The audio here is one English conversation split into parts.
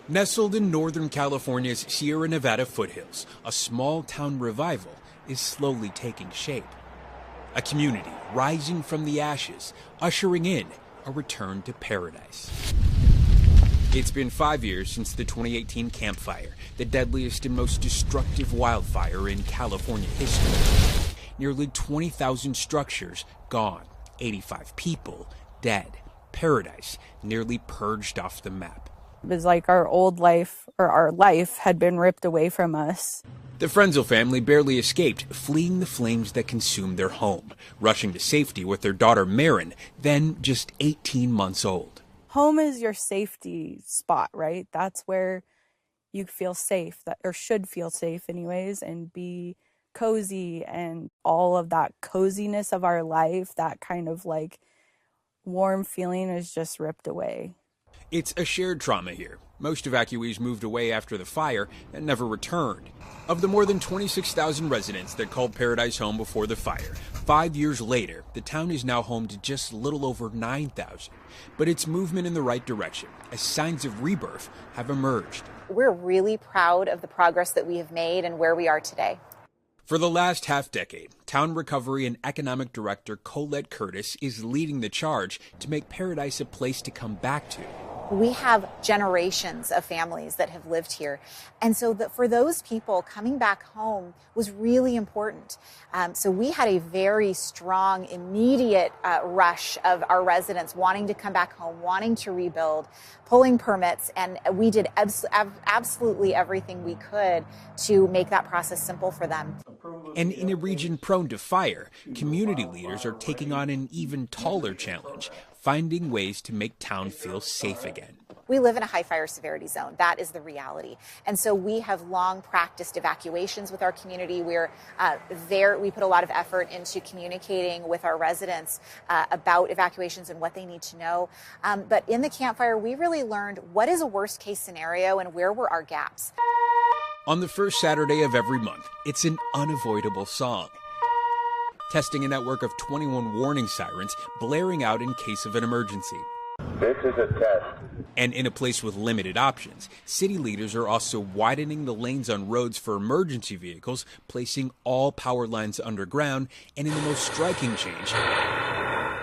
Nestled in Northern California's Sierra Nevada foothills, a small town revival is slowly taking shape. A community rising from the ashes, ushering in a return to paradise. It's been 5 years since the 2018 Camp Fire, the deadliest and most destructive wildfire in California history. Nearly 20,000 structures gone, 85 people dead. Paradise nearly purged off the map. It was like our old life, or our life, had been ripped away from us. The Frenzel family barely escaped, fleeing the flames that consumed their home, rushing to safety with their daughter Marin, then just 18 months old. Home is your safety spot, right? That's where you feel safe, or should feel safe anyways, and be cozy, and all of that coziness of our life, that kind of like warm feeling is just ripped away. It's a shared trauma here. Most evacuees moved away after the fire and never returned. Of the more than 26,000 residents that called Paradise home before the fire, 5 years later, the town is now home to just a little over 9,000. But it's movement in the right direction, as signs of rebirth have emerged. We're really proud of the progress that we have made and where we are today. For the last half-decade, Town Recovery and Economic Director Colette Curtis is leading the charge to make Paradise a place to come back to. We have generations of families that have lived here. And so for those people, coming back home was really important. So we had a very strong, immediate rush of our residents wanting to come back home, wanting to rebuild, pulling permits. And we did absolutely everything we could to make that process simple for them. And in a region prone to fire, community leaders are taking on an even taller challenge, finding ways to make town feel safe again. We live in a high fire severity zone. That is the reality. And so we have long practiced evacuations with our community. We're we put a lot of effort into communicating with our residents about evacuations and what they need to know. But in the Camp Fire, we really learned what is a worst case scenario and where were our gaps. On the first Saturday of every month, it's an unavoidable song. Testing a network of 21 warning sirens blaring out in case of an emergency. This is a test. And in a place with limited options, city leaders are also widening the lanes on roads for emergency vehicles, placing all power lines underground, and in the most striking change,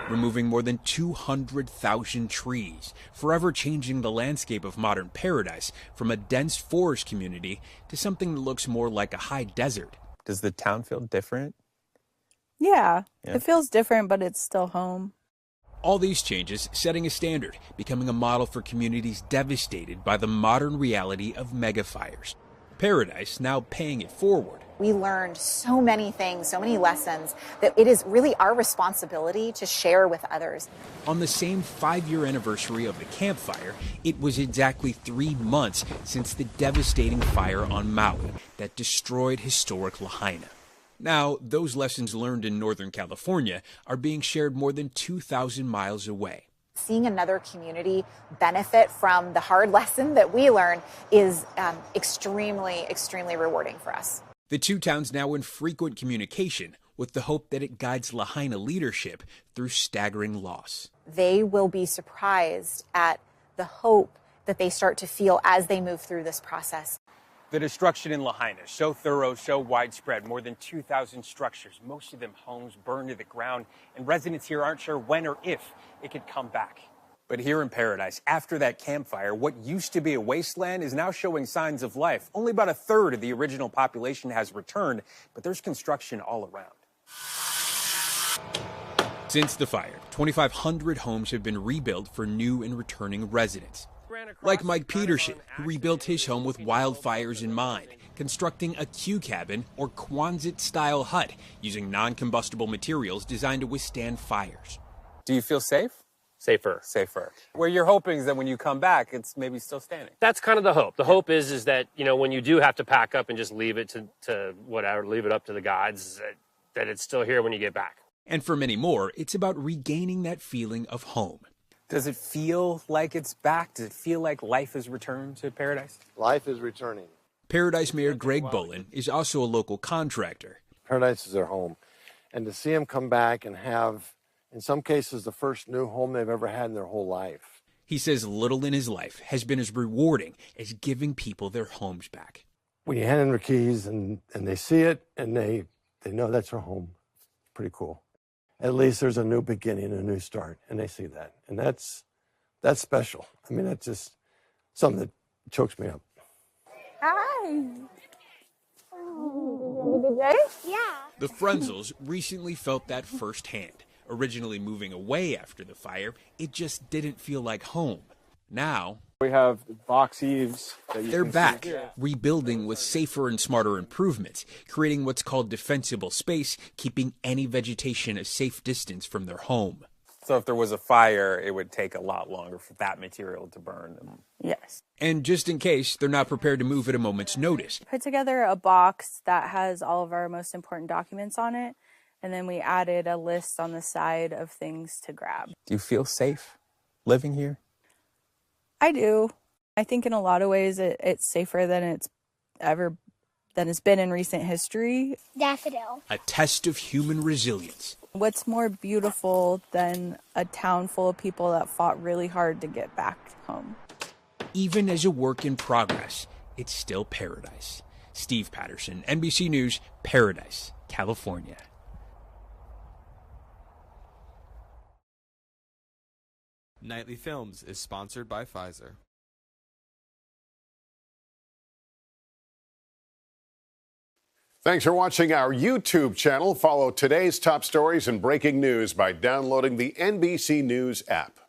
removing more than 200,000 trees, forever changing the landscape of modern Paradise from a dense forest community to something that looks more like a high desert. Does the town feel different? Yeah, it feels different, but it's still home. All these changes setting a standard, becoming a model for communities devastated by the modern reality of megafires. Paradise now paying it forward. We learned so many things, so many lessons, that it is really our responsibility to share with others. On the same 5-year anniversary of the Camp Fire, it was exactly 3 months since the devastating fire on Maui that destroyed historic Lahaina. Now, those lessons learned in Northern California are being shared more than 2,000 miles away. Seeing another community benefit from the hard lesson that we learned is extremely, extremely rewarding for us. The two towns now in frequent communication with the hope that it guides Lahaina leadership through staggering loss. They will be surprised at the hope that they start to feel as they move through this process. The destruction in Lahaina, so thorough, so widespread, more than 2,000 structures, most of them homes burned to the ground, and residents here aren't sure when or if it could come back. But here in Paradise, after that campfire, what used to be a wasteland is now showing signs of life. Only about a third of the original population has returned, but there's construction all around. Since the fire, 2,500 homes have been rebuilt for new and returning residents. Like Mike Peterson, who rebuilt his home with wildfires in mind, constructing a Q cabin or Quonset-style hut using non-combustible materials designed to withstand fires. Do you feel safe? Safer. Where you're hoping is that when you come back, it's maybe still standing. That's kind of the hope. The hope is that, you know, when you do have to pack up and just leave it to whatever, leave it up to the gods, that it's still here when you get back. And for many more, it's about regaining that feeling of home. Does it feel like it's back? Does it feel like life has returned to Paradise? Life is returning. Paradise Mayor Greg Bolin is also a local contractor. Paradise is their home. And to see them come back and have, in some cases, the first new home they've ever had in their whole life. He says little in his life has been as rewarding as giving people their homes back. When you hand in their keys and they see it and they know that's their home, pretty cool. At least there's a new beginning, a new start, and they see that. And that's special. I mean, that's just something that chokes me up. Hi. Oh, good day? Yeah. The Frenzels recently felt that firsthand. Originally moving away after the fire, it just didn't feel like home. Now, We have box eaves. they're back, rebuilding with safer and smarter improvements, creating what's called defensible space, keeping any vegetation a safe distance from their home. So if there was a fire, it would take a lot longer for that material to burn. Yes. And just in case, they're not prepared to move at a moment's notice. Put together a box that has all of our most important documents on it, and then we added a list on the side of things to grab. Do you feel safe living here? I do. I think in a lot of ways it's safer than it's been in recent history. Daffodil. A test of human resilience. What's more beautiful than a town full of people that fought really hard to get back home? Even as a work in progress, it's still paradise. Steve Patterson, NBC News, Paradise, California. Nightly Films is sponsored by Pfizer. Thanks for watching our YouTube channel. Follow today's top stories and breaking news by downloading the NBC News app.